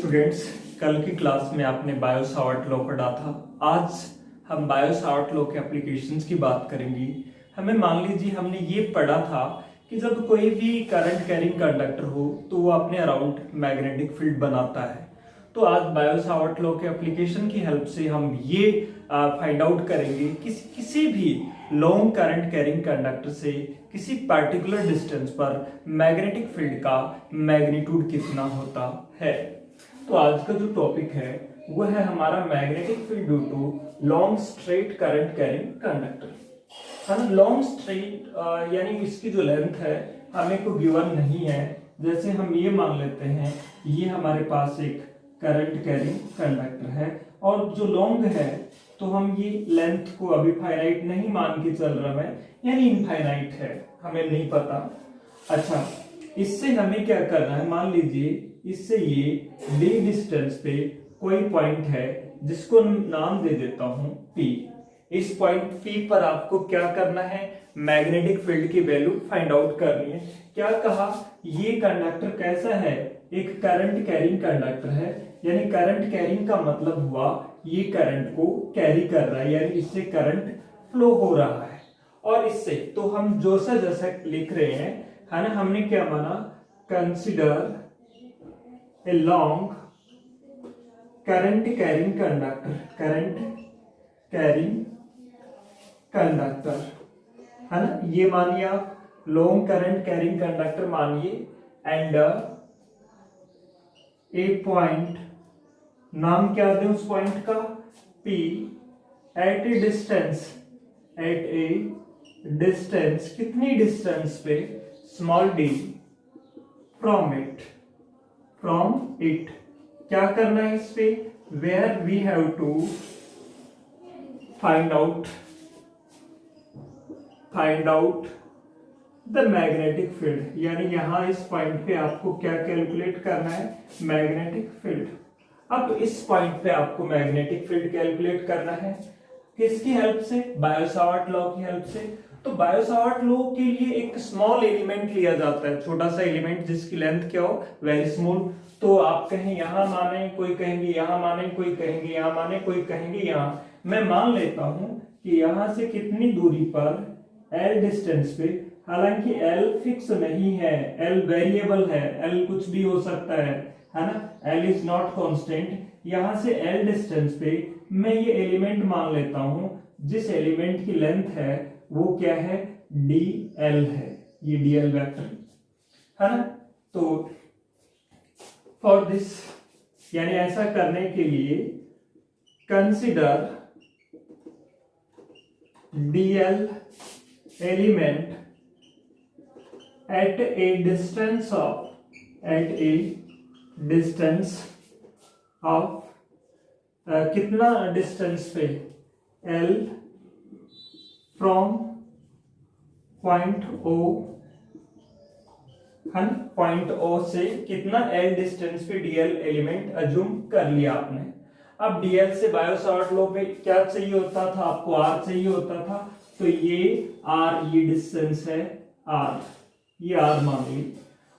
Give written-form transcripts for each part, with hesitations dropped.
Students, कल की class में आपने बायो सावर्ट लॉ पढ़ा था। आज हम बायो सावर्ट लॉ के एप्लीकेशंस की बात करेंगे। हमें मान लीजिए हमने ये पढ़ा था कि जब कोई भी करंट कैरिंग कंडक्टर हो तो वो अपने अराउंड मैग्नेटिक फील्ड बनाता है। तो आज बायो सावर्ट लॉ के एप्लीकेशन की हेल्प से हम ये फाइंड आउट करेंगे कि किसी भी लॉन्ग करंट कैरिंग कंडक्टर से किसी पर्टिकुलर डिस्टेंस पर मैग्नेटिक फील्ड का मैग्नीट्यूड कितना होता है। तो आज का जो टॉपिक है वो है हमारा magnetic field due to long straight current carrying conductor. हम लॉन्ग स्ट्रेट यानी इसकी जो लेंथ है हमें को गिवन नहीं है। जैसे हम ये मान लेते हैं ये हमारे पास एक करंट कैरिंग कंडक्टर है और जो लॉन्ग है तो हम ये लेंथ को अभी फाइनाइट नहीं मान के चल रहा है, यानी इनफाइनाइट है, हमें नहीं पता। अच्छा, इससे हमें क्या करना है, मान लीजिए इससे ये डी डिस्टेंस पे कोई पॉइंट है जिसको नाम दे देता हूं P। इस पॉइंट P पर आपको क्या करना है, मैग्नेटिक फील्ड की वैल्यू फाइंड आउट करनी है। क्या कहा, ये कंडक्टर कैसा है, एक करंट कैरिंग कंडक्टर है, यानी करंट कैरिंग का मतलब हुआ ये करंट को कैरी कर रहा है, यानी इससे करंट फ्लो हो रहा है। और इससे तो हम जैसा जैसा लिख रहे हैं है ना, हमने क्या माना, consider a long current carrying conductor, current carrying conductor है ना, ये मानिए आप लॉन्ग करंट कैरिंग कंडक्टर मानिए। एंड ए पॉइंट, नाम क्या दें उस पॉइंट का, P at a distance, at a distance, कितनी डिस्टेंस पे, स्मॉल d, फ्रॉम इट, क्या करना है इस पे, where we have to find out the magnetic field, यानी यहां इस पॉइंट पे आपको क्या कैलकुलेट करना है, मैग्नेटिक फील्ड। अब इस पॉइंट पे आपको मैग्नेटिक फील्ड कैलकुलेट करना है किसकी हेल्प से, बायो सावर्ट लॉ की हेल्प से। तो बायो सावर्ट लॉ के लिए एक स्मॉल एलिमेंट लिया जाता है, छोटा सा एलिमेंट जिसकी लेंथ क्या हो, वेरी स्मॉल। तो आप कहें यहां माने, कोई कहेंगे यहां माने, कोई कहेंगे यहां माने, कोई कहेंगे यहां। मैं मान लेता हूं कि यहां से कितनी दूरी पर L डिस्टेंस पे, हालांकि L फिक्स नहीं है, L वेरिएबल है, L कुछ भी हो सकता है ना, L इज नॉट कांस्टेंट। यहां से L डिस्टेंस पे मैं ये एलिमेंट मान लेता हूं जिस एलिमेंट की लेंथ है वो क्या है, dl है, ये dl वेक्टर है ना। तो फॉर दिस, यानी ऐसा करने के लिए consider dl element at a distance of कितना डिस्टेंस पे, L फ्रॉम पॉइंट O है, पॉइंट O से कितना L डिस्टेंस पे dl एलिमेंट अज्यूम कर लिया आपने। अब dl से बायो सावर्ट लॉ पे क्या चाहिए होता था, आपको r चाहिए होता था। तो ये r, ये डिस्टेंस है r, ये r मान ली,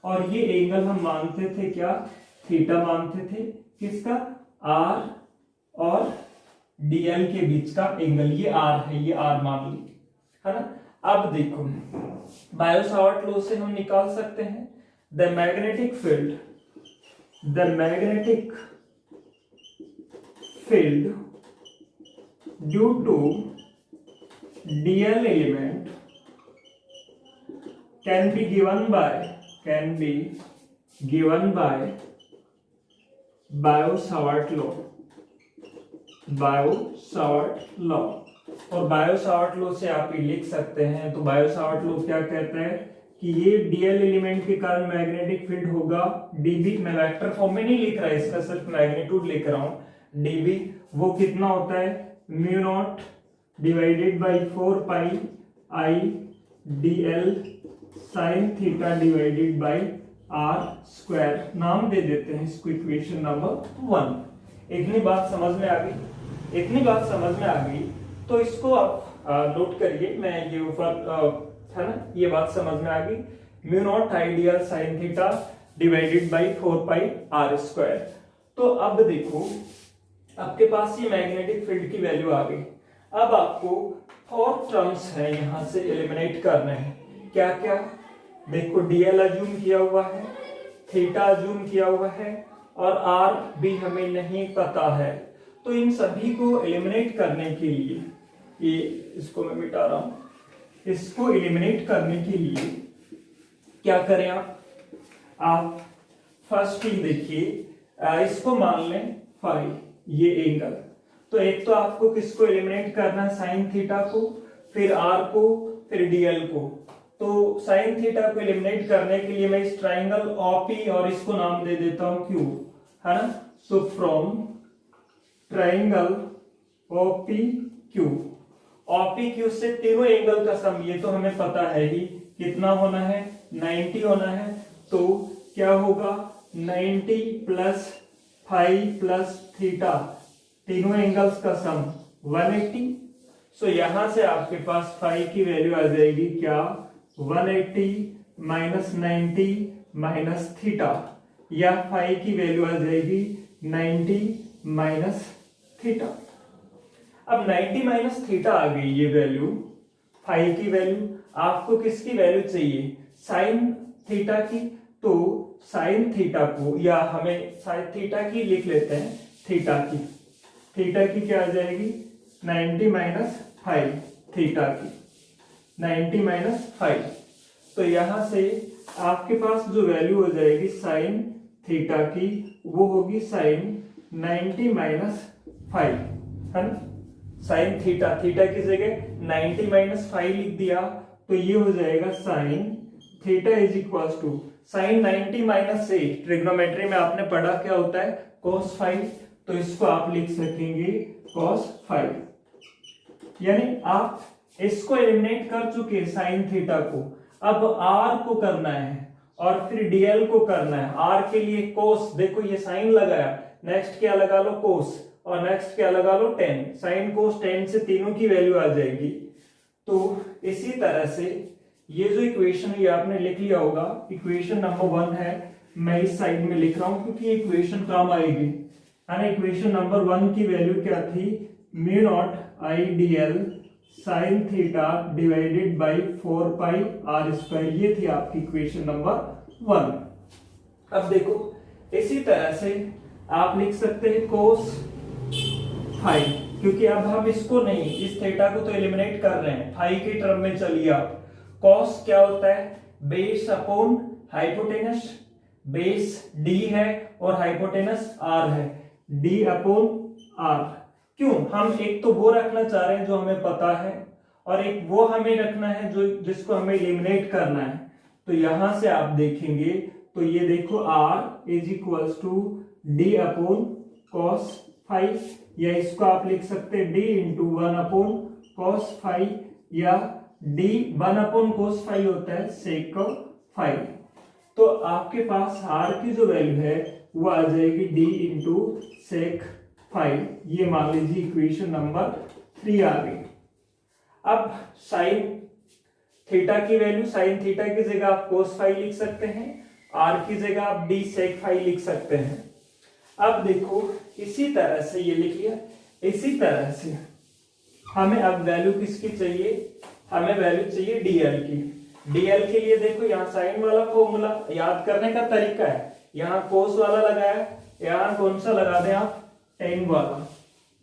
और ये एंगल हम मानते थे क्या, थीटा मानते थे, किसका, r और dl के बीच का एंगल, ये r है, ये r मान ली है ना। अब देखो बायो सावर्ट लॉ से हम निकाल सकते हैं the magnetic field due to dl element can be given by Biot Savart law, और बायो सावर्ट लॉ से आप ये लिख सकते हैं। तो बायो सावर्ट लॉ क्या कहता है कि ये dl एलिमेंट के कारण मैग्नेटिक फील्ड होगा dB, मैं वेक्टर फॉर्म में नहीं लिख रहा, इसका सिर्फ मैग्नीट्यूड लिख रहा हूं। dB वो कितना होता है, mu naught divided by 4 pi I dl sign theta divided by r square, नाम दे देते हैं इसको इक्वेशन नंबर 1। इतनी बात समझ में आ गई, तो इसको आप नोट करिए, मैं ये ऊपर है ना, ये बात समझ में आ गई। Mu naught I dl sign theta divided by 4 pi r square. तो अब देखो आपके पास ये मैग्नेटिक फील्ड की वैल्यू आ गई। अब आपको 4 टर्म्स है यहां से एलिमिनेट करने हैं। क्या क्या? देखो डीएल अज्यूम किया हुआ है, थीटा अज्यूम किया हुआ है और आर भी हमें नहीं पता है। तो इन सभी को एलिमिनेट करने के लिए, ये इसको मैं मिटा रहा हूं, इसको एलिमिनेट करने के लिए क्या करें आप फर्स्टली देखिए इसको मान लें फाई, ये एंगल। तो एक तो आपको किसको एलिमिनेट करना है? साइन थीटा को, फिर आर को, फिर डीएल को। तो साइन थीटा को एलिमिनेट करने के लिए मैं इस ट्राइंगल ओपी और इसको नाम दे देता हूं क्यू, है ना। So from triangle OP Q, OP Q से तीनों एंगल का सम, ये तो हमें पता है ही, कितना होना है? 90 होना है। तो क्या होगा? 90 प्लस फाइव प्लस थीटा, तीनों एंगल्स का सम 180। सो यहां से आपके पास फाई की वैल्यू आ जाएगी क्या? 180 माइनस 90 माइनस थीटा, या फाई की वैल्यू आ जाएगी 90 माइनस थीटा। अब 90 माइनस थीटा आ गई ये वैल्यू, फाई की वैल्यू। आपको किसकी वैल्यू चाहिए? साइन थीटा की। तो साइन थीटा को, या हमें साइन थीटा की लिख लेते हैं, थीटा की, थीटा की क्या आ जाएगी? 90 माइनस फाइव, थीटा की 90 माइनस फाइव। तो यहां से आपके पास जो वैल्यू हो जाएगी साइन थीटा की, वो होगी साइन 90 माइनस फाइव, है ना। साइन थीटा, थीटा की जगह 90 माइनस फाइव लिख दिया, तो ये हो जाएगा sine theta is equal to sine 90 minus 8, trigonometry में आपने पढ़ा क्या होता है? cos 5। तो इसको आप लिख सकेंगे cos 5, यानी आप इसको एलिमिनेट कर चुके साइन थीटा को। अब आर को करना है और फिर डीएल को करना है। आर के लिए कोस, देखो ये साइन लगाया, नेक्स्ट क्या लगा लो? कोस, और नेक्स्ट क्या लगा लो? टेन। साइन कोस टेन से तीनों की वैल्यू आ जाएगी। तो इसी तरह से ये जो इक्वेशन ये आपने लिख लिया होगा, इक्वेशन नंबर 1 है, मैं इस साइड में लिख रहा हूं क्योंकि इक्वेशन काम आएगी, है ना। इक्वेशन नंबर 1 की वैल्यू क्या थी? Mu naught I d l sine theta divided by 4 pi r square, ये थी आपकी इक्वेशन नंबर 1। अब देखो इसी तरह से आप लिख सकते हैं कोस 5, क्योंकि अब हम इसको नहीं, इस थीटा को तो एलिमिनेट कर रहे हैं, फाई के टर्म में चलिए आप। कॉस क्या होता है? Base upon hypotenuse, base D है और हाइपोटेनस आर है, डी अपॉन आर। क्यों? हम एक तो वो रखना चाह रहे हैं जो हमें पता है, और एक वो हमें रखना है जो जिसको हमें एलिमिनेट करना है। तो यहां से आप देखेंगे तो ये देखो r is equal to d upon cos 5, या इसको आप लिख सकते हैं डी इंटू 1 अपॉन कॉस 5, या डी 1 अपॉन कोस 5 होता है सेक 5। तो आपके पास आर की जो वैल्यू है वो आ जाएगी डी इंटू सेक 5। ये मान लीजिए इक्वेशन नंबर 3 आ गई। अब साइन थीटा की वैल्यू, साइन थीटा की जगह आप कोस 5 लिख सकते हैं, आर की जगह आप डी सेक 5 लिख सकते हैं। अब देखो इसी तरह से ये लिख लिया, इसी तरह से हमें अब वैल्यू किसकी चाहिए? हमें वैल्यू चाहिए डीएल की। डीएल के लिए देखो यहाँ साइन वाला फॉर्मूला याद करने का तरीका है, यहाँ कोस वाला लगाया, यहाँ कौन सा लगा दें आप? टेन वाला।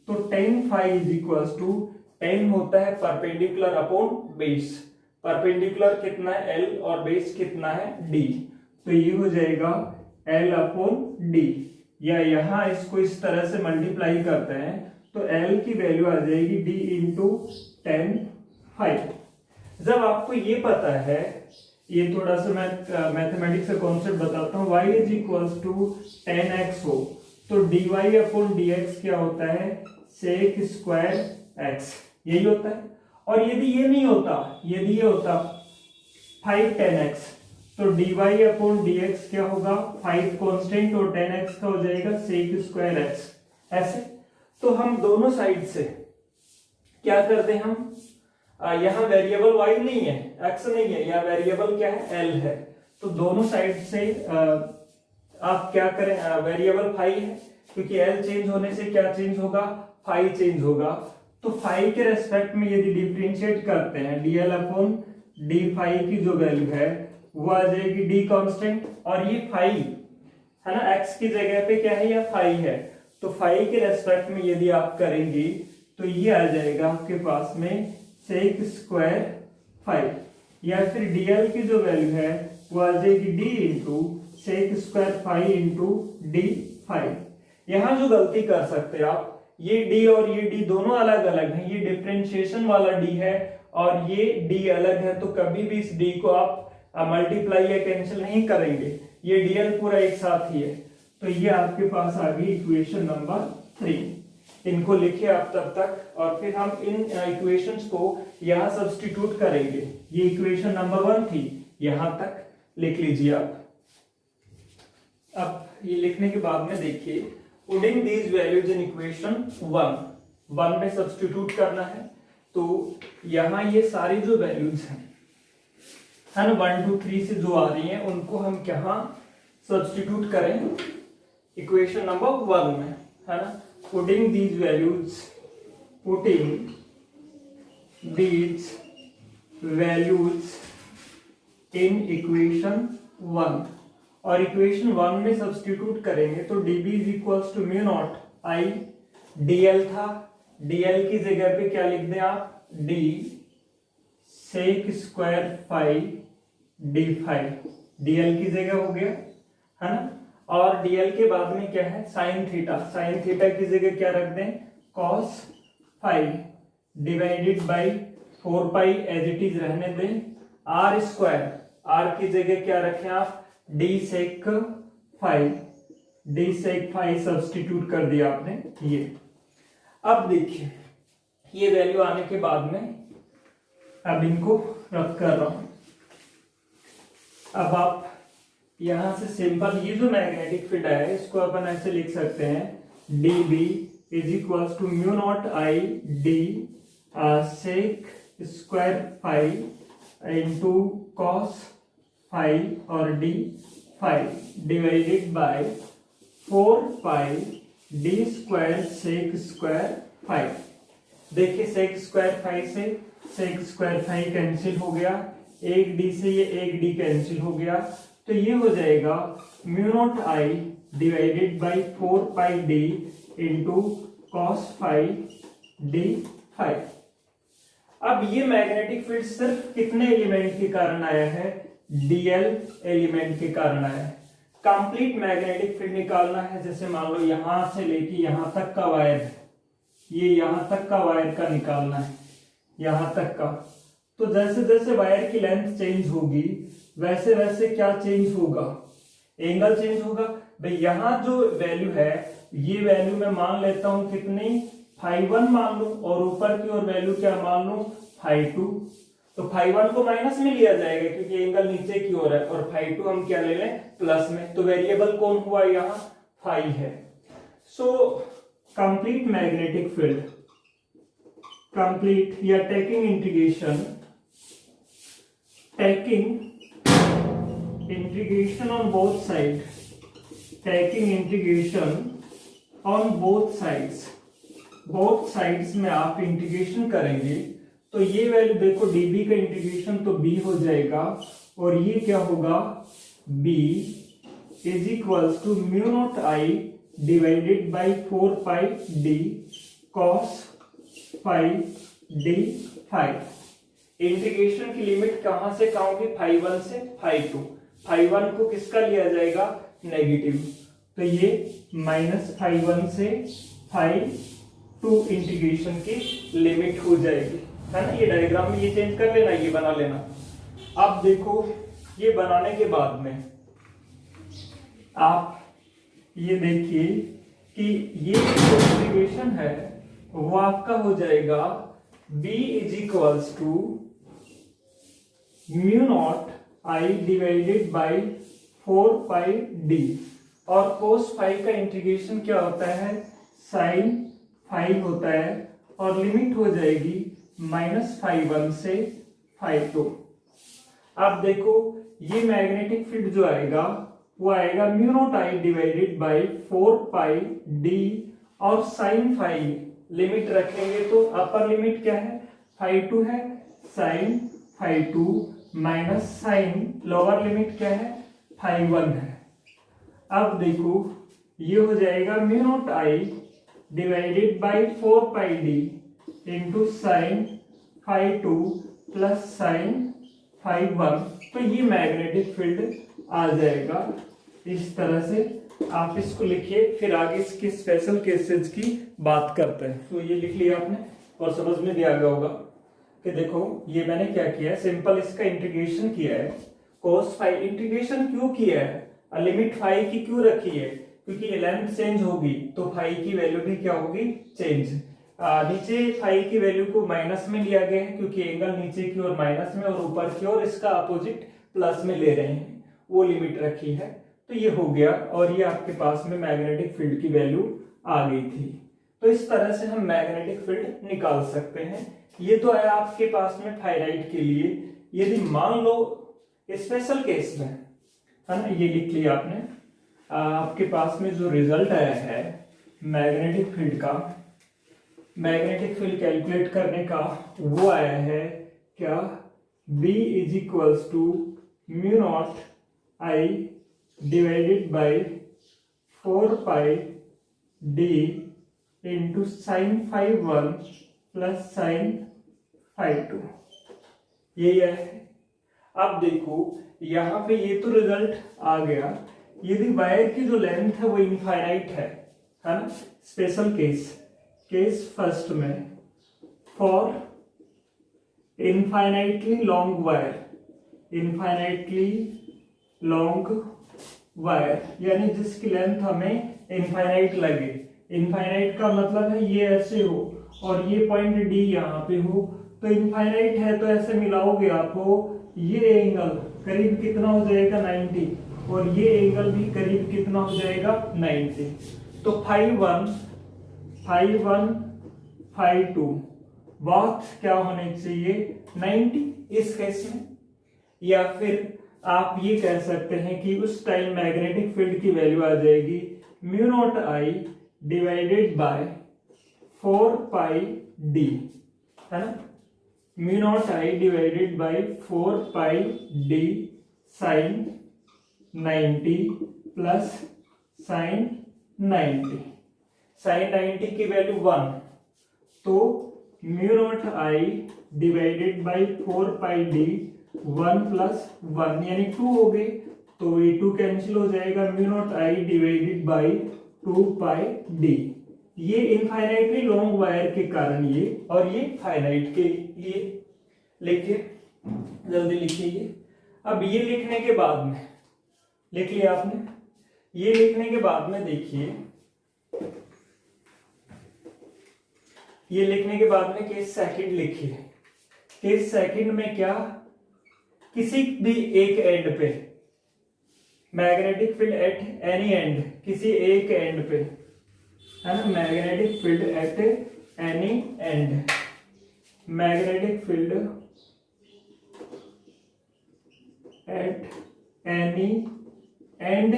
तो tan phi is equal to, tan होता है परपेंडिकुलर अपॉन बेस, परपेंडिकुलर कितना है? एल, और बेस कितना है? डी। तो ये हो जाएगा एल अपॉन डी, या यहाँ इसको इस तरह से मल्टीप्लाई करते हैं तो एल की वैल्यू आ जाएगी डी इंटू 10 5। जब आपको ये पता है, ये थोड़ा सा मैं मैथमेटिक्स का कॉन्सेप्ट बताता हूँ, y is equal to 10x हो तो dy अपॉन dx क्या होता है? सेक स्क्वायर x, यही होता है। और यदि ये नहीं होता, यदि ये होता 5 10x, तो dy अपॉन dx क्या होगा? 5 कांस्टेंट और 10x का हो जाएगा सेक स्क्वायर x। ऐसे तो हम दोनों साइड से क्या करते हैं? हम यहाँ वेरिएबल y नहीं है, x नहीं है, यहाँ वेरिएबल क्या है? l है। तो दोनों साइड से आप क्या करें? वेरिएबल फाई है, क्योंकि एल चेंज होने से क्या चेंज होगा, फाई चेंज होगा। तो फाई के रेस्पेक्ट में यदि डिफरेंशिएट करते हैं डीएल अपॉन डी फाई की जो वैल्यू है वो आ जाएगी डी कांस्टेंट, और ये फाई है ना, एक्स की जगह पे क्या है, या फाई है। तो फाई के रेस्पेक्ट में यदि आप करेंगे तो ये आ जाएगा आपके पास में सेक स्क्वायर फाई, या फिर डीएल की जो वैल्यू है वो आ जाएगी d into sec square phi into d phi. यहाँ जो गलती कर सकते हैं आप, ये डी और ये डी दोनों अलग अलग हैं, ये डिफरेंशिएशन वाला डी है और ये डी अलग है, तो कभी भी इस डी को आप मल्टीप्लाई या कैंसिल नहीं करेंगे, ये डीएल पूरा एक साथ ही है। तो ये आपके पास आ गई इक्वेशन नंबर 3। इनको लिखिए आप तब तक, और फिर हम इन इक्वेशंस को यहाँ सब्स्टिट्यूट करेंगे। ये इक्वेशन नंबर 1 थी, यहां तक लिख लीजिए आप। अब ये लिखने के बाद में देखिए, putting these values in equation 1 में सब्स्टिट्यूट करना है। तो यहाँ ये सारी जो वैल्यूज हैं है ना 1 2 3 से जो आ रही हैं उनको हम क्या सब्स्टिट्यूट करें इक्वेशन नंबर 1 में, है ना। Putting these values in equation 1, और इक्वेशन 1 में सब्स्टिट्यूट करेंगे तो dB is equals to mu naught I, dl था, dl की जगह पे क्या लिख दें आप, d sec square phi d phi, dl की जगह हो गया, है ना। और dl के बाद में क्या है, साइन थीटा की जगह क्या रख दें, cos phi divided by 4 pi as it is रहने दें, आर स्क्वायर, आर की जगह क्या रखें आप, डी सेक फाई सब्स्टिट्यूट कर दिया आपने ये। अब देखिए ये वैल्यू आने के बाद में अब इनको रख कर रहा हूं। अब आप यहां से सिंपल ये जो मैग्नेटिक फील्ड है इसको अपन ऐसे लिख सकते हैं, D B is equals to mu naught I D sec square phi into cos phi और D phi divided by 4 pi D square sec square phi. देखिए सेक स्क्वायर फाई से सेक स्क्वायर फाई कैंसिल हो गया, एक D से ये एक D cancel हो गया, तो ये हो जाएगा mu naught I divided by 4 pi D into cos phi d phi. अब ये मैग्नेटिक फील्ड सिर्फ कितने एलिमेंट के कारण आया है, डीएल एलिमेंट के कारण आया है। कंप्लीट मैग्नेटिक फील्ड निकालना है, जैसे मान लो यहां से लेके यहां तक का वायर है, ये यहां तक का वायर का निकालना है, यहां तक का। तो जैसे जैसे वायर की लेंथ चेंज होगी वैसे वैसे क्या चेंज होगा, एंगल चेंज होगा। भाई यहाँ जो वैल्यू है ये वैल्यू मैं मान लेता हूं कितनी, φ1 मान लूं, और ऊपर की ओर वैल्यू क्या मान लूं, φ2। तो φ1 को माइनस में लिया जाएगा क्योंकि एंगल नीचे की ओर है, और φ2 हम क्या ले लें, प्लस में। तो वेरिएबल कौन हुआ यहाँ, φ है। So complete magnetic field, complete या taking integration on both sides, taking integration on both sides में आप इंटीग्रेशन करेंगे तो ये वैल्यू देखो dB का इंटीग्रेशन तो b हो जाएगा, और ये क्या होगा, b is equals to mu naught I divided by 4 pi d cos phi d phi. Integration की लिमिट कहां से कहां होगी, φ1 से φ2। φ1 को किसका लिया जाएगा, नेगेटिव, तो ये माइनस φ1 से φ2 इंटीग्रेशन की लिमिट हो जाएगी, है ना। ये डायग्राम में ये चेंज कर लेना, ये बना लेना। अब देखो ये बनाने के बाद में आप ये देखिए कि ये जो इंटीग्रेशन है वो आपका हो जाएगा b is equals to mu naught I divided by 4 pi D, और कोस फाई का इंटीग्रेशन क्या होता है, साइन फाई होता है, और लिमिट हो जाएगी माइनस φ1 से φ2। अब देखो ये मैग्नेटिक फील्ड जो आएगा वो आएगा mu naught I divided by 4 pi D, और साइन फाई लिमिट रखेंगे तो अपर लिमिट क्या है, फाई 2 है, sine phi 2 minus sine lower limit क्या है, फाई 1 है। अब देखो ये हो जाएगा mu naught I divided by 4 pi D into sine phi 2 plus sine phi 1, तो ये मैग्नेटिक फील्ड आ जाएगा। इस तरह से आप इसको लिखिए, फिर आगे इसके स्पेशल केसेस की बात करते हैं। तो ये लिख लिया आपने और समझ में भी आ गया होगा कि देखो ये मैंने क्या किया है, सिंपल इसका इंटीग्रेशन किया है, cos फाई इंटीग्रेशन क्यों किया है, लिमिट फाई की क्यों रखी है, क्योंकि लेंथ चेंज होगी तो फाई की वैल्यू भी क्या होगी, चेंज। नीचे फाई की वैल्यू को माइनस में लिया गया है क्योंकि एंगल नीचे की ओर माइनस में और ऊपर की ओर इसका अपोजिट प्लस में ले रहे हैं, वो लिमिट रखी है। तो ये हो गया और ये आपके पास में मैग्नेटिक फील्ड की वैल्यू आ गई थी। तो इस तरह से हम मैग्नेटिक फील्ड निकाल सकते हैं। ये तो है आपके पास में थायराइड के लिए। यदि मान लो स्पेशल केस में, है ना, ये लिख लिया आपने, आपके पास में जो रिजल्ट आया है मैग्नेटिक फील्ड का, मैग्नेटिक फील्ड कैलकुलेट करने का, वो आया है क्या, B is equals to mu naught I divided by 4 pi D into sine phi 1 plus sine phi 2, यही है। अब देखो यहाँ पे ये तो रिजल्ट आ गया। यदि वायर की जो लेंथ है वो इनफाइनाइट है ना, स्पेशल केस फर्स्ट में, for infinitely long wire, infinitely long wire यानी जिसकी लेंथ हमें इनफाइनाइट लगे। इनफाइनाइट का मतलब है ये ऐसे हो और ये पॉइंट डी यहाँ पे हो, तो इनफाइनाइट है तो ऐसे मिलाओगे आपको, ये एंगल करीब कितना हो जाएगा 90 और ये एंगल भी करीब कितना हो जाएगा 90। तो फाई 1 फाई 2 बहुत क्या होने चाहिए 90 इस केस में। या फिर आप ये कह सकते हैं कि उस टाइम मैग्नेटिक फील्ड की वैल्यू आ जाएगी mu naught I divided by 4 pi D, है ना, mu naught I divided by 4 pi D sine 90 plus sine 90, sine 90 की वैल्यू 1, तो mu naught I divided by 4 pi D 1 plus 1 यानी 2 हो गए, तो ये 2 कैंसिल हो जाएगा, mu naught I divided by 2 pi D. ये इनफाइनाइटली लॉन्ग वायर के कारण ये, और ये फाइनाइट के लिए। लिखिए, जल्दी लिखिए ये। अब ये लिखने के बाद में, लिख लिया आपने, ये लिखने के बाद में देखिए, ये लिखने के बाद में केस सेकंड लिखिए। केस सेकंड में क्या, किसी भी एक एंड पे magnetic field at any and, किसी एक एंड पे, है ना, magnetic field at any and, magnetic field at any end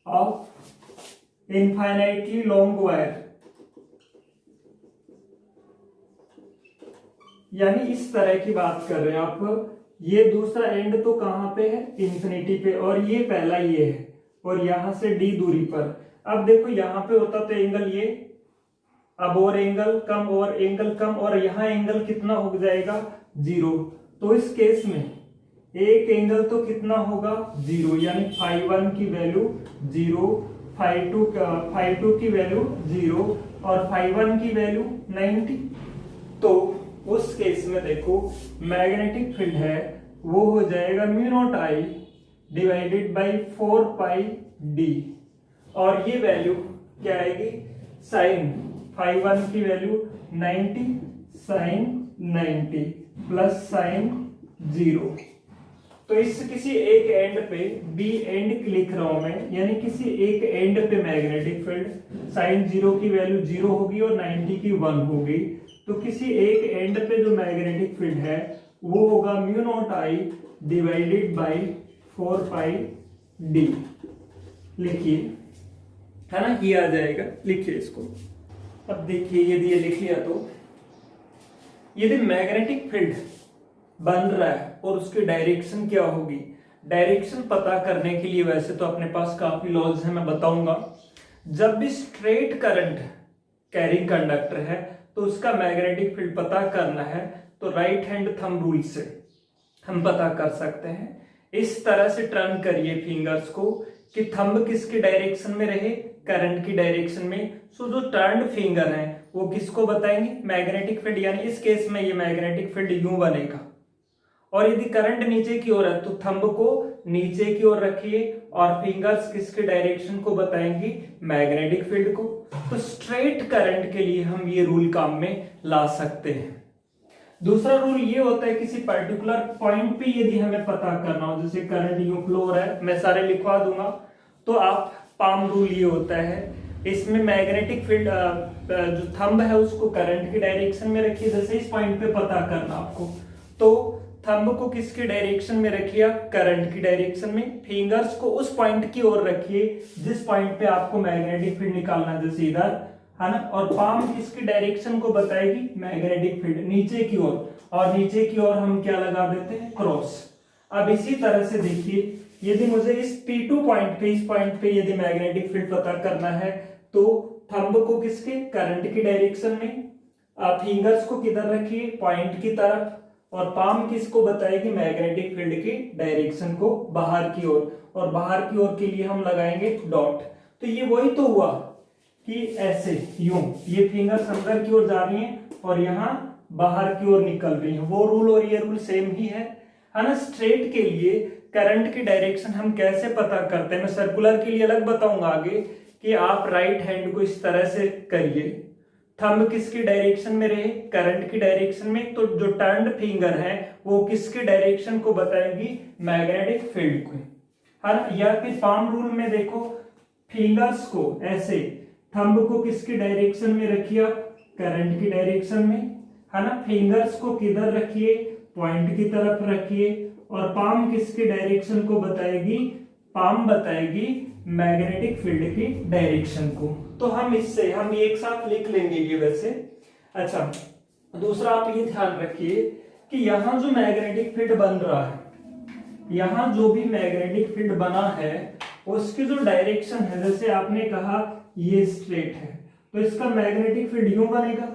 of infinitely long wire, यानी इस तरह की बात कर रहे हैं आप। ये दूसरा एंड तो कहां पे है, इंफिनिटी पे, और ये पहला ये है, और यहां से डी दूरी पर। अब देखो यहाँ पे होता तो एंगल ये, अब और एंगल कम और एंगल कम, और यहाँ एंगल कितना हो जाएगा 0। तो इस केस में एक एंगल तो कितना होगा 0, यानी फाई 1 की वैल्यू 0, फाई 2 की वैल्यू 0 और फाई 1 की वैल्यू 90। तो उस केस में देखो मैग्नेटिक फील्ड है वो हो जाएगा mu naught I divided by 4 pi D, और ये वैल्यू क्या आएगी, साइन फाई 1 की वैल्यू 90 साइन 90 प्लस साइन 0। तो इस किसी एक एंड पे, बी एंड लिख रहा हूं मैं, यानी किसी एक एंड पे मैग्नेटिक फील्ड साइन 0 की वैल्यू 0 होगी और 90 की 1 होगी। तो किसी एक एंड पे जो मैग्नेटिक फील्ड है वो होगा mu naught I divided by 4 pi D. लिखिए, है ना, ये आ जाएगा, लिखिए इसको। अब देखिए यदि ये लिख लिया तो यदि मैग्नेटिक फील्ड बन रहा है और उसकी डायरेक्शन क्या होगी, डायरेक्शन पता करने के लिए वैसे तो अपने पास काफी लॉज है, मैं बताऊंगा। जब भी स्ट्रेट करंट कैरिंग कंडक्टर है तो उसका मैग्नेटिक फील्ड पता करना है तो राइट हैंड थंब रूल से हम पता कर सकते हैं। इस तरह से टर्न करिए फिंगर्स को कि थंब किसकी डायरेक्शन में रहे, करंट की डायरेक्शन में। सो जो टर्न्ड फिंगर है वो किसको बताएंगे, मैग्नेटिक फील्ड, यानी इस केस में ये मैग्नेटिक फील्ड यूं बनेगा। और यदि करंट नीचे की ओर है तो थंब को नीचे की ओर रखिए और फिंगर्स किसके डायरेक्शन को बताएंगी, मैग्नेटिक फील्ड को। तो स्ट्रेट करंट के लिए हम ये रूल काम में ला सकते हैं। दूसरा रूल ये होता है किसी पर्टिकुलर पॉइंट पे यदि हमें पता करना हो, जैसे करंट यूं फ्लो हो रहा है, मैं सारे लिखवा दूंगा, तो आप पाम रूल ये होता है, इसमें मैग्नेटिक फील्ड जो थंब है उसको करंट की डायरेक्शन में रखिए। जैसे इस पॉइंट पे पता करना आपको, तो थंब को किसके डायरेक्शन में रखिए, करंट की डायरेक्शन में। फिंगर्स को उस पॉइंट की ओर रखिए जिस पॉइंट पे आपको मैग्नेटिक फील्ड निकालना है, जैसे इधर, है ना। और पाम किसकी डायरेक्शन को बताएगी, मैग्नेटिक फील्ड नीचे की ओर, और नीचे की ओर हम क्या लगा देते हैं, क्रॉस। अब इसी तरह से देखिए, यदि मुझे इस P2 पॉइंट पे, इस पॉइंट पे यदि मैग्नेटिक फील्ड पता करना है तो थंब को किसके, करंट की डायरेक्शन में, फिंगर्स को किधर रखिए, पॉइंट की तरफ, और पाम किसको बताएगी, मैग्नेटिक फील्ड की डायरेक्शन को बाहर की ओर, और बाहर की ओर के लिए हम लगाएंगे डॉट। तो ये वही तो हुआ कि ऐसे यूं ये फिंगर्स अंदर की ओर जा रही हैं और यहाँ बाहर की ओर निकल रही हैं, वो रूल और ये रूल सेम ही है ना। स्ट्रेट के लिए करंट की डायरेक्शन हम कैसे पता करते हैं, मैं सर्कुलर के लिए अलग बताऊंगा आगे, कि आप राइट हैंड को इस तरह से करिए, थंब किसकी डायरेक्शन में रहे, करंट की डायरेक्शन में, तो जो टर्न्ड फिंगर है वो किसकी डायरेक्शन को बताएगी, मैग्नेटिक फील्ड को, है ना। या फिर पाम रूल में देखो, फिंगर्स को ऐसे, थंब को किसकी डायरेक्शन में रखिए, करंट की डायरेक्शन में, है ना। फिंगर्स को किधर रखिए, पॉइंट की तरफ रखिए, और पाम किसकी डायरेक्शन को बताएगी, पाम बताएगी मैग्नेटिक फील्ड की डायरेक्शन को। तो हम इससे हम एक साथ लिख लेंगे ये वैसे। अच्छा, दूसरा आप ये ध्यान रखिए कि यहाँ जो मैग्नेटिक फील्ड बन रहा है, यहाँ जो भी मैग्नेटिक फील्ड बना है उसकी जो डायरेक्शन है, जैसे आपने कहा ये स्ट्रेट है, तो इसका मैग्नेटिक फील्ड यूं बनेगा,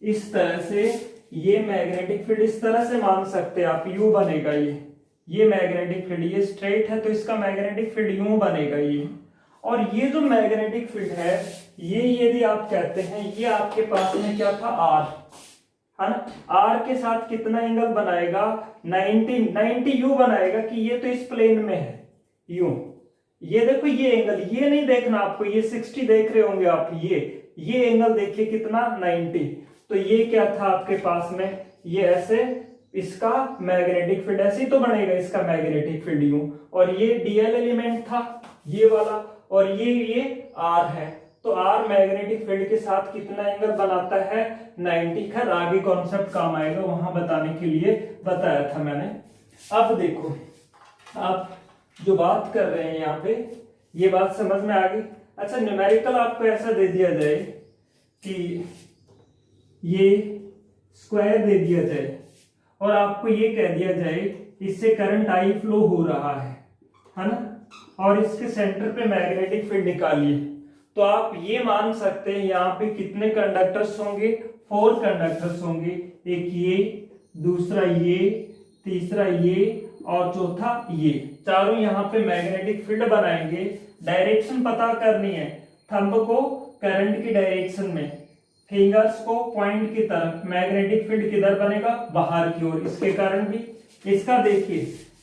इस तरह से। ये मैग्नेटिक फील्ड इस तरह से मान सकते हैं आप, यूं बनेगा ये मैग्नेटिक फील्ड, ये स्ट्रेट है तो इसका मैग्नेटिक फील्ड यूं बनेगा ये। और ये जो मैग्नेटिक फील्ड है, ये यदि आप कहते हैं, ये आपके पास में क्या था, आर, है ना। आर के साथ कितना एंगल बनाएगा, 90 यू बनाएगा, कि ये तो इस प्लेन में है यूं। ये देखो ये एंगल, ये नहीं देखना आपको, ये 60 देख रहे होंगे आप, ये एंगल देखिए कितना, 90। तो ये क्या था आपके पास में, ये ऐसे, इसका मैग्नेटिक फील्ड ऐसे ही तो बनेगा, इसका मैग्नेटिक फील्ड यूं। और ये डीएल एलिमेंट था ये वाला, और ये आर है, तो आर मैग्नेटिक फील्ड के साथ कितना एंगल बनाता है, 90। खैर आगे कॉन्सेप्ट काम आएगा, वहां बताने के लिए बताया था मैंने। अब देखो, आप जो बात कर रहे हैं यहाँ पे, ये बात समझ में आ गई। अच्छा, न्यूमेरिकल आपको ऐसा दे दिया जाए कि ये स्क्वायर दे दिया जाए और आपको ये कह दिया जाए इससे करंट आई फ्लो हो रहा है ना, और इसके सेंटर पे मैग्नेटिक फील्ड निकालिए, तो आप ये मान सकते हैं यहाँ पे कितने कंडक्टर्स होंगे, 4 कंडक्टर्स होंगे। एक ये, दूसरा ये, तीसरा ये, और चौथा ये, चारों यहाँ पे मैग्नेटिक फील्ड बनाएंगे। डायरेक्शन पता करनी है, थंब को करंट की डायरेक्शन में, फिंगर्स को पॉइंट की तरफ। मैग्नेटिक फील्ड किधर बनेगा, बाहर की ओर, इसके कारण भी। इसका देखिए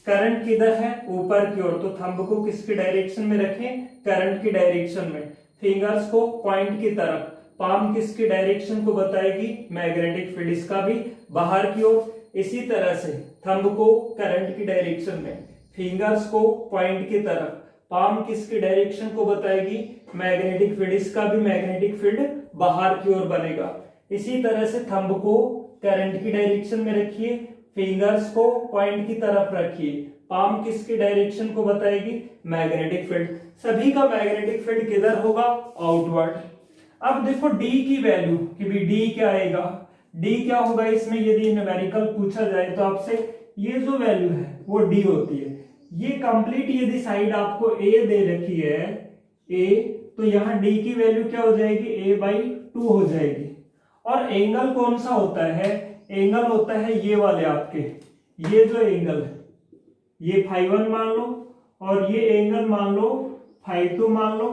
करंट किधर है, ऊपर की ओर, तो थंब को किसकी डायरेक्शन में रखें, करंट की डायरेक्शन में। फिंगर्स को पॉइंट की तरफ, पाम किसकी डायरेक्शन को बताएगी, मैग्नेटिक फील्ड, इसका भी बाहर की ओर। इसी तरह से थंब को करंट की डायरेक्शन में, फिंगर्स को पॉइंट की तरफ, पाम किसकी डायरेक्शन को बताएगी, मैग्नेटिक फील्ड, इसका भी मैग्नेटिक फील्ड बाहर की ओर बनेगा। इसी तरह से थंब को करंट की डायरेक्शन में रखिए, फिंगर्स को पॉइंट की तरफ रखिए, पाम किसकी डायरेक्शन को बताएगी, मैग्नेटिक फील्ड। सभी का मैग्नेटिक फील्ड किधर होगा, आउटवर्ड। अब देखो डी की वैल्यू कि भी डी क्या आएगा, डी क्या होगा इसमें, यदि न्यूमेरिकल पूछा जाए तो आपसे ये जो वैल्यू है वो डी होती है। ये कंप्लीट यदि साइड आपको ए दे रखी है ए, तो यहाँ डी की वैल्यू क्या हो जाएगी, a/2 हो जाएगी। और एंगल कौन सा होता है, एंगल होता है ये वाले आपके, ये जो एंगल है ये φ1 मान लो और ये एंगल मान लो φ2 मान लो,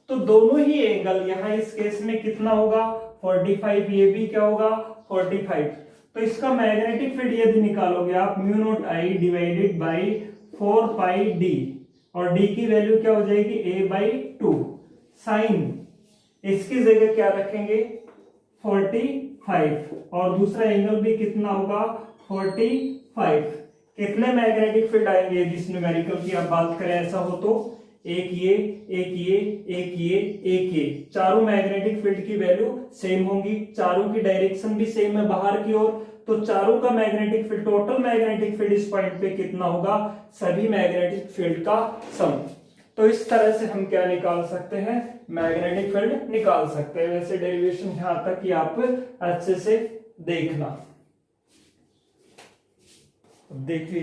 तो दोनों ही एंगल यहाँ इस केस में कितना होगा 45, ये भी क्या होगा 45। तो इसका मैग्नेटिक फील्ड यदि निकालोगे आप μ0I डिवाइडेड बाई 4πd, और d की वैल्यू क्या हो जाएगी a/2। साइन इसकी जगह क्या रखेंगे 45, और दूसरा एंगल भी कितना होगा 45। कितने मैग्नेटिक फील्ड आएंगे जिस न्यूमेरिकल की आप बात करें ऐसा हो तो, एक ये, एक ये, एक ये, एक ये, चारों मैग्नेटिक फील्ड की वैल्यू सेम होंगी, चारों की डायरेक्शन भी सेम है बाहर की ओर, तो चारों का magnetic field, total magnetic field इस पॉइंट पे कितना होगा, सभी मैग्नेटिक फील्ड का सम। तो इस तरह से हम क्या निकाल सकते हैं, मैग्नेटिक फील्ड निकाल सकते हैं। वैसे डेरिवेशन यहां तक कि आप अच्छे से देखना, देखिए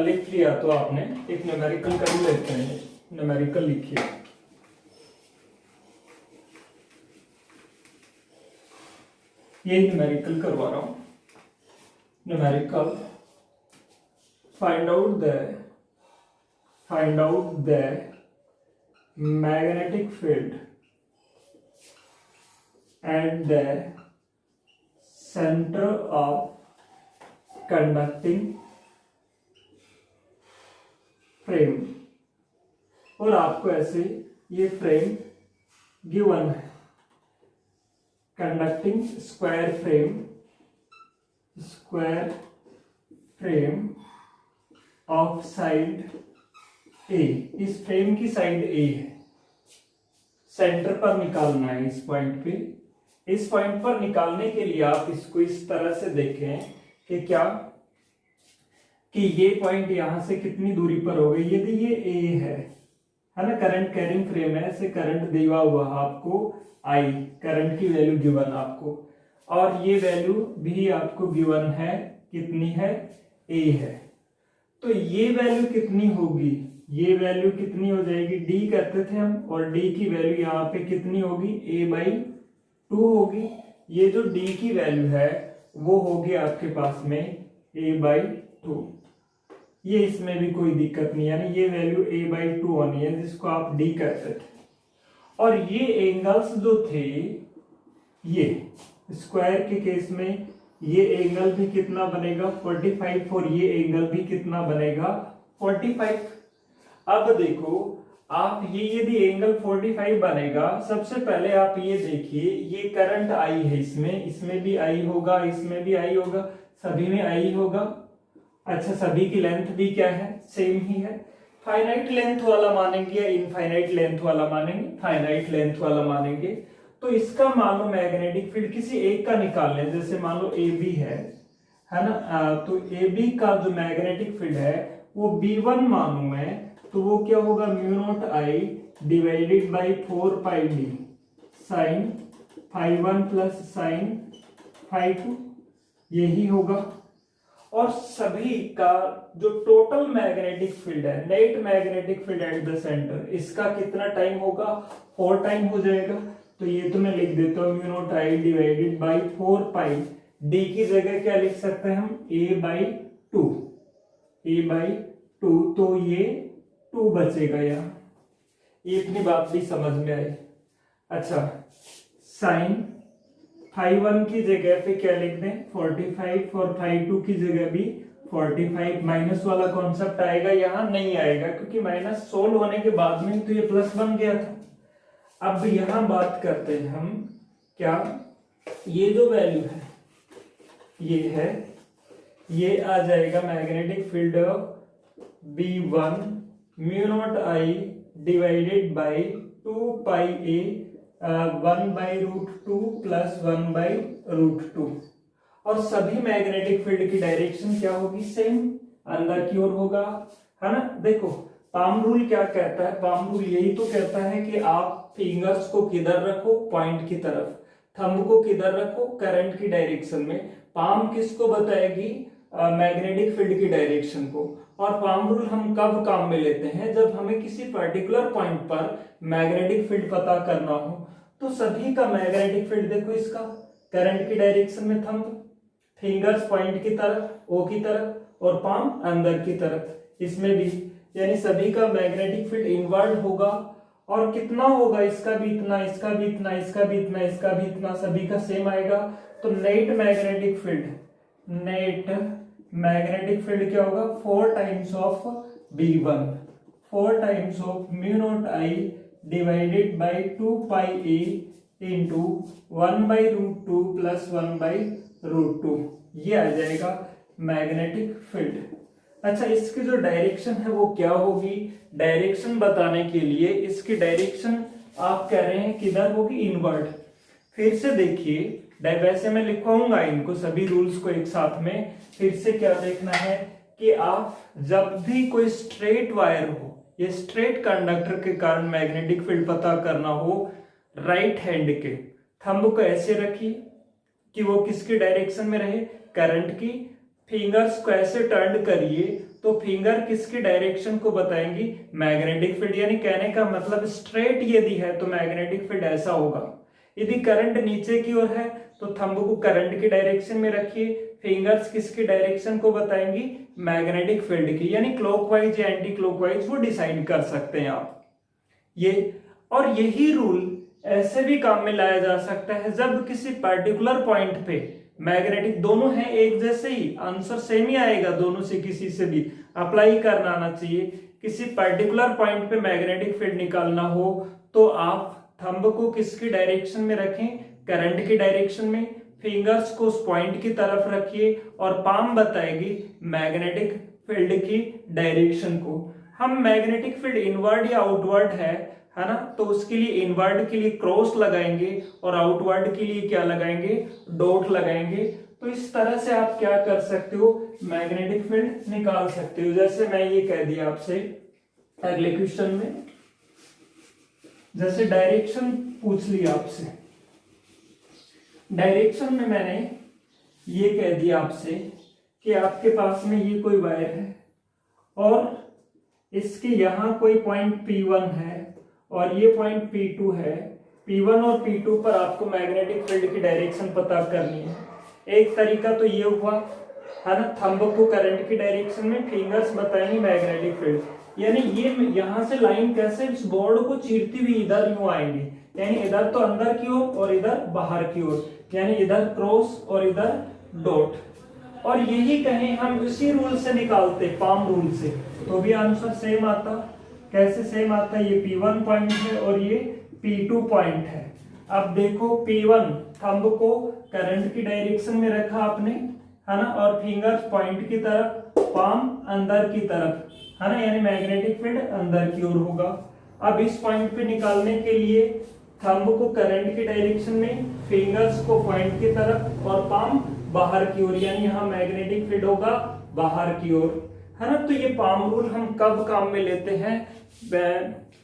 लिख लिया तो आपने एक न्यूमेरिकल कर लेते हैं, न्यूमेरिकल लिखिए। ये न्यूमेरिकल करवा रहा हूं, numerical find out the magnetic field at the center of conducting frame। और आपको ऐसे ये फ्रेम गिवन है, conducting square frame of side A, इस फ्रेम की साइड ए है, सेंटर पर निकालना है इस पॉइंट पे। इस पॉइंट पर निकालने के लिए आप इसको इस तरह से देखें कि क्या कि ये पॉइंट यहां से कितनी दूरी पर होगा, यदि ये ए है ना, करंट कैरिंग फ्रेम है, ऐसे करंट दिया हुआ आपको आई, करंट की वैल्यू गिवन आपको, और ये वैल्यू भी आपको गिवन है, कितनी है ए है। तो ये वैल्यू कितनी होगी, ये वैल्यू कितनी हो जाएगी, डी करते थे हम, और डी की वैल्यू यहाँ पे कितनी होगी a/2 होगी। ये जो डी की वैल्यू है वो होगी आपके पास में a/2, ये इसमें भी कोई दिक्कत नहीं, यानी ये वैल्यू a/2 होनी है जिसको आप डी करते थे। और ये एंगल्स जो थे, ये स्क्वायर के केस में ये एंगल भी कितना बनेगा 45, और ये एंगल भी कितना बनेगा 45। अब देखो आप ये यदि एंगल 45 बनेगा, सबसे पहले आप ये देखिए ये करंट आई है, इसमें भी आई होगा, इसमें भी आई होगा, सभी में आई होगा। अच्छा, सभी की लेंथ भी क्या है, सेम ही है। फाइनाइट लेंथ वाला मानेंगे या इनफाइनाइट लेंथ वाला मानेंगे, फाइनाइट लेंथ वाला मानेंगे। तो इसका मान लो मैग्नेटिक फील्ड किसी एक का निकाल लें, जैसे मान लो ए बी है ना, तो ए बी का जो मैग्नेटिक फील्ड है वो B1 मानू मैं, तो वो क्या होगा μ0I divided by 4πd sine φ1 plus sine φ2, यही होगा। और सभी का जो टोटल मैग्नेटिक फील्ड है, net magnetic field at the centre, इसका कितना टाइम होगा 4 टाइम हो जाएगा। तो ये तो मैं लिख देता हूँ μ0I डिवाइडेड बाई 4π, डी की जगह क्या लिख सकते हैं हम a/2, तो ये 2 बचेगा यहाँ, ये इतनी बात भी समझ में आई। अच्छा, साइन φ1 की जगह पे क्या लिख दें 45, और φ2 की जगह भी 45। माइनस वाला कॉन्सेप्ट आएगा यहाँ, नहीं आएगा, क्योंकि माइनस सोल्व होने के बाद में तो ये प्लस बन गया था। अब यहाँ बात करते हैं हम, क्या ये जो वैल्यू है ये है, ये आ जाएगा magnetic field B1 μ0I divided by 2πa 1/√2 plus 1/√2। और सभी मैग्नेटिक फील्ड की डायरेक्शन क्या होगी, सेम, अंदर की ओर होगा, है ना। देखो पाम रूल क्या कहता है, पाम रूल यही तो कहता है कि आप फिंगर्स को किधर रखो, पॉइंट की तरफ, थंब को किधर रखो, करंट की डायरेक्शन में। पाम किसको बताएगी, मैग्नेटिक फील्ड की डायरेक्शन को। और पाम रूल हम कब काम में लेते हैं, जब हमें किसी पर्टिकुलर पॉइंट पर मैग्नेटिक फील्ड पता करना हो। तो सभी का मैग्नेटिक फील्ड देखो, इसका करंट की डायरेक्शन में थंब, फिंगर्स पॉइंट की तरफ, ओ की तरफ, और पाम अंदर की तरफ, इसमें भी, यानी सभी का मैग्नेटिक फील्ड इनवर्ड होगा। और कितना होगा, इसका भी इतना, इसका भी इतना, इसका भी इतना, इसका भी इतना, सभी का सेम आएगा। तो net magnetic field, net magnetic field क्या होगा, 4 times of B1, 4 times of mu naught I divided by 2 pi A into 1/√2 plus 1/√2, ये आ जाएगा मैग्नेटिक फील्ड। अच्छा, इसकी जो डायरेक्शन है वो क्या होगी, डायरेक्शन बताने के लिए इसकी डायरेक्शन आप कह रहे हैं किधर होगी, इनवर्ड। फिर से देखिए, वैसे मैं लिखवाऊंगा इनको सभी रूल्स को एक साथ में। फिर से क्या देखना है कि आप जब भी कोई स्ट्रेट वायर हो, ये स्ट्रेट कंडक्टर के कारण मैग्नेटिक फील्ड पता करना हो, राइट हैंड के थंब को ऐसे रखिए कि वो किसकी डायरेक्शन में रहे, करंट की। फिंगर्स को ऐसे टर्न करिए तो फिंगर किसकी डायरेक्शन को बताएंगी, मैग्नेटिक फील्ड। यानी कहने का मतलब स्ट्रेट यदि है तो मैग्नेटिक फील्ड ऐसा होगा। यदि करंट नीचे की ओर है तो थंब को करंट की डायरेक्शन में रखिए, फिंगर्स किसकी डायरेक्शन को बताएंगी, मैग्नेटिक फील्ड की। यानी क्लॉकवाइज या एंटी क्लॉकवाइज वो डिसाइड कर सकते हैं आप ये। और यही रूल ऐसे भी काम में लाया जा सकता है जब किसी पर्टिकुलर पॉइंट पे मैग्नेटिक, दोनों हैं एक जैसे ही, आंसर सेम ही आएगा, दोनों से किसी से भी अप्लाई करना आना चाहिए। किसी पर्टिकुलर पॉइंट पे मैग्नेटिक फील्ड निकालना हो तो आप थंब को किसकी डायरेक्शन में रखें, करंट की डायरेक्शन में, फिंगर्स को उस पॉइंट की तरफ रखिए और पाम बताएगी मैग्नेटिक फील्ड की डायरेक्शन को। हम मैग्नेटिक फील्ड इनवर्ड या आउटवर्ड है ना, तो उसके लिए इनवर्ड के लिए क्रॉस लगाएंगे और आउटवर्ड के लिए क्या लगाएंगे, डॉट लगाएंगे। तो इस तरह से आप क्या कर सकते हो, मैग्नेटिक फील्ड निकाल सकते हो। जैसे मैं ये कह दिया आपसे अगले क्वेश्चन में, जैसे डायरेक्शन पूछ लिया आपसे, डायरेक्शन में मैंने ये कह दिया आपसे कि आपके पास में ये कोई वायर है और इसके यहां कोई पॉइंट P1 है और ये पॉइंट P2 है। P1 और P2 पर आपको मैग्नेटिक फील्ड की डायरेक्शन पता करनी है। एक तरीका तो ये हुआ है ना, थंब को करंट की डायरेक्शन में, फिंगर्स बताएंगे मैग्नेटिक फील्ड। यानी ये यहां से लाइन कैसे इस बोर्ड को चीरती हुई इधर यूं आएंगे, यानी इधर तो अंदर की ओर और इधर बाहर की ओर, यानी इधर क्रॉस और इधर डॉट। और यही कहें हम इसी रूल से निकालते, पाम रूल से, तो भी आंसर सेम आता। कैसे सेम आता है, ये P1 पॉइंट है और ये P2 पॉइंट है। अब देखो P1 थंब को करंट की डायरेक्शन में रखा आपने, है ना, और फिंगर्स पॉइंट की तरफ, पाम अंदर की तरफ, है ना, यानी मैग्नेटिक फील्ड अंदर की ओर होगा। अब इस पॉइंट पे निकालने के लिए थंब को करंट की डायरेक्शन में, फिंगर्स को पॉइंट की तरफ और पाम बाहर की ओर, यानी यहाँ मैग्नेटिक फील्ड होगा बाहर की ओर, है ना। तो ये पाम रूल हम कब काम में लेते हैं,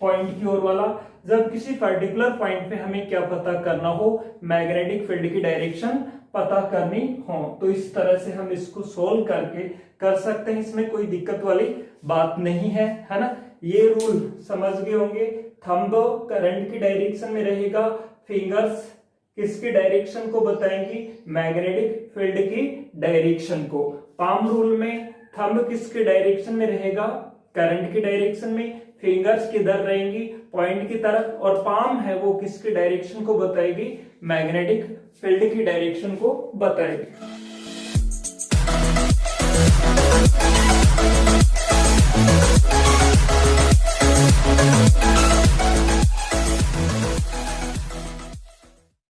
पॉइंट की ओर वाला, जब किसी पर्टिकुलर पॉइंट पे हमें क्या पता करना हो, मैग्नेटिक फील्ड की डायरेक्शन पता करनी हो। तो इस तरह से हम इसको सोल्व करके कर सकते हैं, इसमें कोई दिक्कत वाली बात नहीं है, है ना। ये रूल समझ गए होंगे, थंब करंट की डायरेक्शन में रहेगा, फिंगर्स किसकी डायरेक्शन को बताएंगी, मैग्नेटिक फील्ड की डायरेक्शन को। पाम रूल में थंब किसके डायरेक्शन में रहेगा, करंट की डायरेक्शन में, फिंगर्स किधर रहेंगी, पॉइंट की तरफ, और पाम है वो किसकी डायरेक्शन को बताएगी, मैग्नेटिक फील्ड की डायरेक्शन को बताएगी।